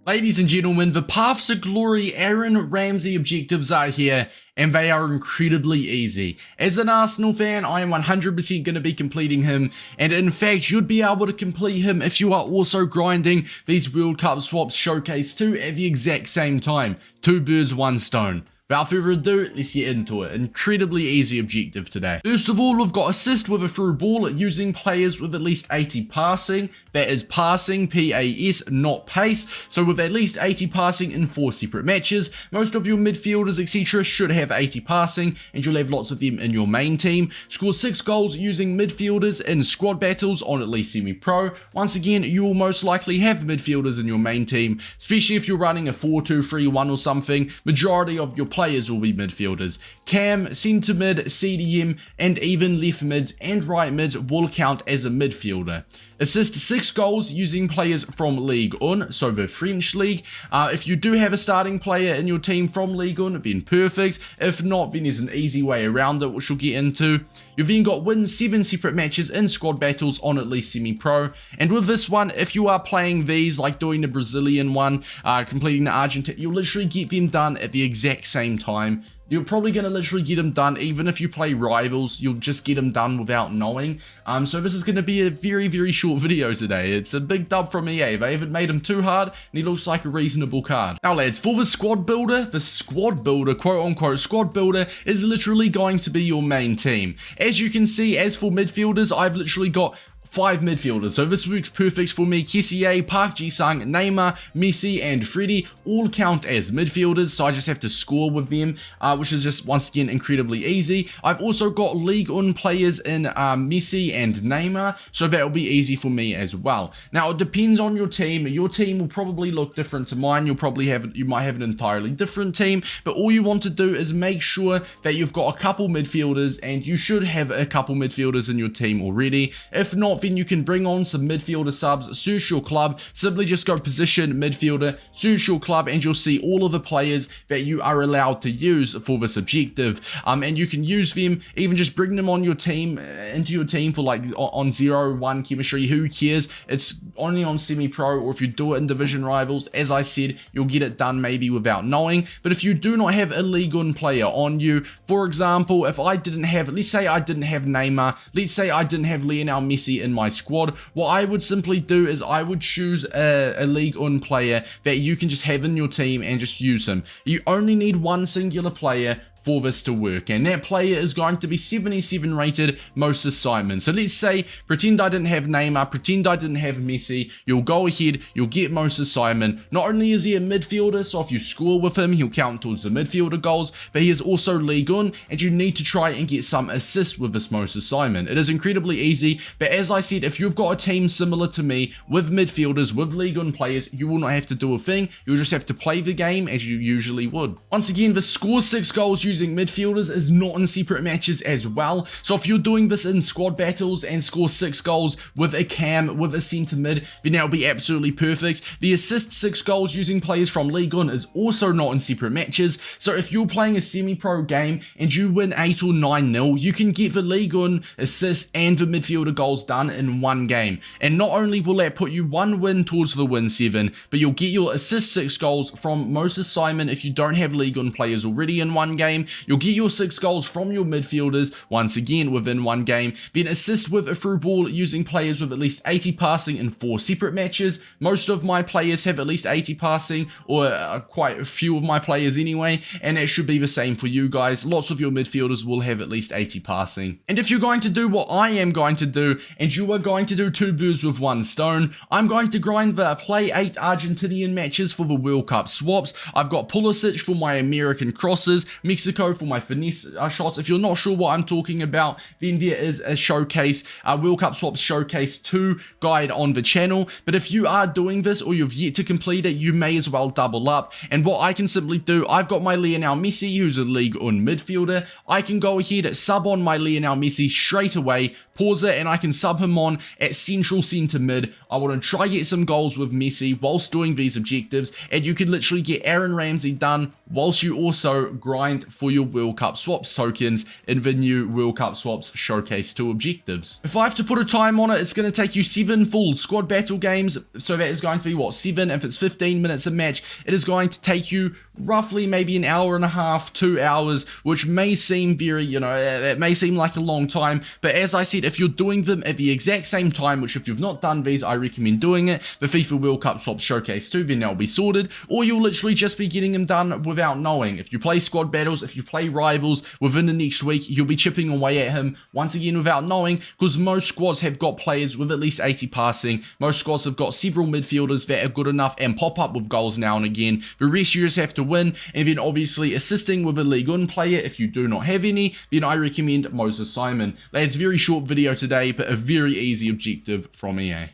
Ladies and gentlemen, the paths to glory Aaron Ramsey objectives are here, and they are incredibly easy. As an Arsenal fan, I am 100% going to be completing him, and in fact, you'd be able to complete him if you are also grinding these World Cup swaps Showcase 2 at the exact same time. Two birds, one stone. Without further ado, let's get into it. Incredibly easy objective today. First of all, we've got assist with a through ball using players with at least 80 passing. That is passing, P-A-S, not pace. So with at least 80 passing in 4 separate matches, most of your midfielders, etc. should have 80 passing, and you'll have lots of them in your main team. Score 6 goals using midfielders in squad battles on at least semi-pro. Once again, you will most likely have midfielders in your main team, especially if you're running a 4-2-3-1 or something. Majority of your players will be midfielders. Cam, centre mid, CDM, and even left mids and right mids will count as a midfielder. Assist 6 goals using players from Ligue 1, so the French League. If you do have a starting player in your team from Ligue 1, then perfect. If not, then there's an easy way around it, which we'll get into. You've then got win 7 separate matches in squad battles on at least semi-pro. And with this one, if you are playing these, like doing the Brazilian one, completing the Argentine, you'll literally get them done at the exact same time. You're probably going to literally get them done, even if you play rivals, you'll just get them done without knowing. So this is going to be a very, very short video today. It's a big dub from EA. They haven't made him too hard, and he looks like a reasonable card. Now lads, for the squad builder, quote unquote squad builder, is literally going to be your main team. As you can see, as for midfielders, I've literally got 5 midfielders, so this works perfect for me. Kessie, Park Ji-sung, Neymar, Messi, and Freddie all count as midfielders, so I just have to score with them, which is just, once again, incredibly easy. I've also got Ligue 1 players in Messi and Neymar, so that will be easy for me as well. Now, it depends on your team. Your team will probably look different to mine. You might have an entirely different team, but all you want to do is make sure that you've got a couple midfielders, and you should have a couple midfielders in your team already. If not, then you can bring on some midfielder subs, search your club, simply just go position midfielder, search your club, and you'll see all of the players that you are allowed to use for this objective. And you can use them, even just bring them on your team, into your team for like on 0-1 chemistry, who cares? It's only on semi-pro, or if you do it in division rivals, as I said, you'll get it done maybe without knowing. But if you do not have a Ligue 1 player on you, for example, if I didn't have, let's say I didn't have Neymar, let's say I didn't have Lionel Messi in my squad, what I would simply do is I would choose a Ligue 1 player that you can just have in your team and just use him. You only need one singular player for this to work, and that player is going to be 77 rated Moses Simon. So let's say, pretend I didn't have Neymar, pretend I didn't have Messi, you'll go ahead, you'll get Moses Simon. Not only is he a midfielder, so if you score with him, he'll count towards the midfielder goals, but he is also Ligue 1, and you need to try and get some assists with this Moses Simon. It is incredibly easy, but as I said, if you've got a team similar to me, with midfielders, with Ligue 1 players, you will not have to do a thing, you'll just have to play the game as you usually would. Once again, the score 6 goals using midfielders is not in separate matches as well, so if you're doing this in squad battles and score 6 goals with a cam, with a centre mid, then that will be absolutely perfect. The assist 6 goals using players from Ligue 1 is also not in separate matches, so if you're playing a semi-pro game and you win 8 or 9-0, you can get the Ligue 1 assist and the midfielder goals done in one game, and not only will that put you one win towards the win 7, but you'll get your assist 6 goals from Moses Simon if you don't have Ligue 1 players already in one game. You'll get your 6 goals from your midfielders, once again within one game. Then assist with a through ball using players with at least 80 passing in 4 separate matches. Most of my players have at least 80 passing, or quite a few of my players anyway, and it should be the same for you guys. Lots of your midfielders will have at least 80 passing. And if you're going to do what I am going to do, and you are going to do 2 birds with 1 stone, I'm going to grind the play 8 Argentinian matches for the World Cup swaps. I've got Pulisic for my American crosses, Mexico for my finesse shots. If you're not sure what I'm talking about, then there is a showcase, World Cup Swaps Showcase 2 guide on the channel. But if you are doing this or you've yet to complete it, you may as well double up. And what I can simply do, I've got my Lionel Messi, who's a Ligue 1 midfielder. I can go ahead, sub on my Lionel Messi straight away, pause it, and I can sub him on at central centre mid. I want to try get some goals with Messi whilst doing these objectives, and you can literally get Aaron Ramsey done whilst you also grind for your World Cup swaps tokens in the new World Cup swaps showcase 2 objectives. If I have to put a time on it, it's going to take you 7 full squad battle games, so that is going to be what, 7, if it's 15 minutes a match, it is going to take you roughly maybe an hour and a half, 2 hours, which may seem very, you know, it may seem like a long time, but as I said, if you're doing them at the exact same time, which if you've not done these, I recommend doing it, the FIFA World Cup Swap Showcase 2, then they'll be sorted, or you'll literally just be getting them done without knowing. If you play squad battles, if you play rivals, within the next week, you'll be chipping away at him, once again without knowing, because most squads have got players with at least 80 passing, most squads have got several midfielders that are good enough and pop up with goals now and again. The rest you just have to win, and then obviously assisting with a Ligue 1 player. If you do not have any, then I recommend Moses Simon. That's a very short video today, but a very easy objective from EA.